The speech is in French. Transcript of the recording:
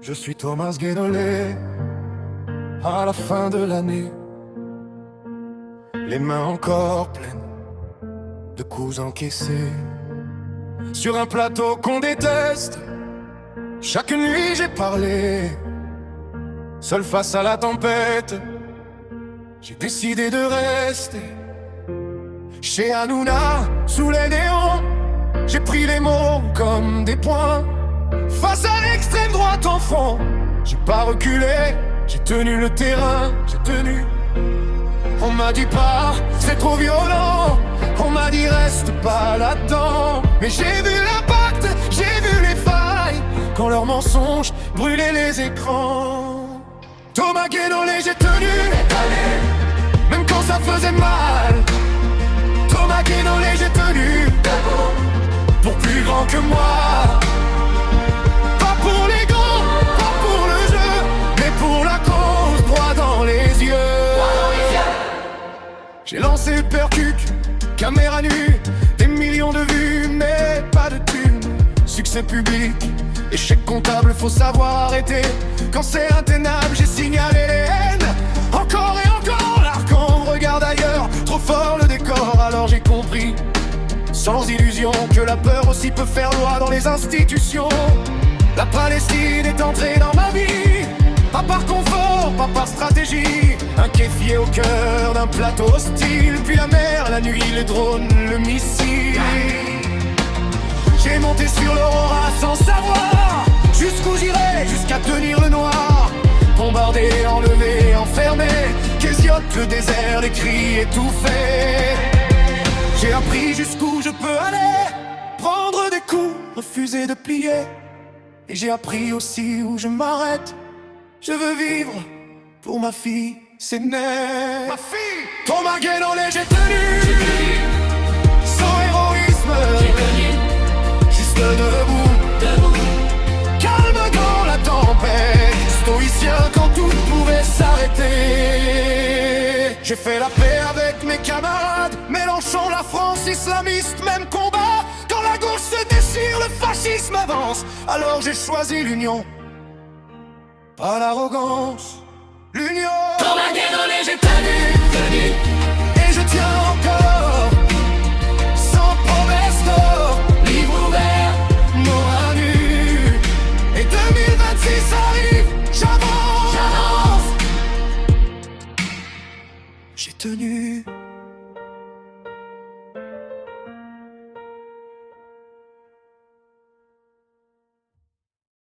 Je suis Thomas Guénolé. À la fin de l'année, les mains encore pleines de coups encaissés. Sur un plateau qu'on déteste, chaque nuit j'ai parlé. Seul face à la tempête, j'ai décidé de rester. Chez Hanouna, sous les néons, j'ai pris les mots comme des poings. Face à l'extrême droite en front, j'ai pas reculé, j'ai tenu le terrain, j'ai tenu. On m'a dit pas, c'est trop violent. On m'a dit reste pas là-dedans. Mais j'ai vu l'impact, j'ai vu les failles quand leurs mensonges brûlaient les écrans. Thomas Guénolé, j'ai tenu, même quand ça faisait mal. Thomas Guénolé, j'ai tenu, pour plus grand que moi. Pas pour les grands, pas pour le jeu, mais pour la cause, droit dans les yeux. J'ai lancé Percuc, caméra nue, des millions de vues, mais pas de thunes. Succès public, échec comptable, faut savoir arrêter. Quand c'est intenable, j'ai signalé les haines. Encore et encore, l'archan regarde ailleurs. Trop fort le décor, alors j'ai compris, sans illusion, que la peur aussi peut faire loi dans les institutions. La Palestine est entrée dans ma vie, pas par confort, pas par stratégie. Un kéfier au cœur d'un plateau hostile, puis la mer, la nuit, les drones, le missile. J'ai monté sur l'Aurora sans savoir jusqu'où j'irai, jusqu'à tenir le noir. Bombardé, enlevé, enfermé, quesiote le désert, les cris étouffés. J'ai appris jusqu'où je peux aller, prendre des coups, refuser de plier. Et j'ai appris aussi où je m'arrête. Je veux vivre pour ma fille, c'est net. Ma fille, Thomas Guénolé, j'ai tenu, sans héroïsme, j'ai tenu, juste debout, calme dans la tempête, stoïcien quand tout pouvait s'arrêter. J'ai fait la paix avec mes camarades, Mélenchon, la France islamiste, même combat. Quand la gauche se déchire, le fascisme avance. Alors j'ai choisi l'union, pas l'arrogance, l'union. Thomas Guénolé, j'ai tenu, et je tiens encore, sans promesse d'or, livre ouvert, mot à nu. Et 2026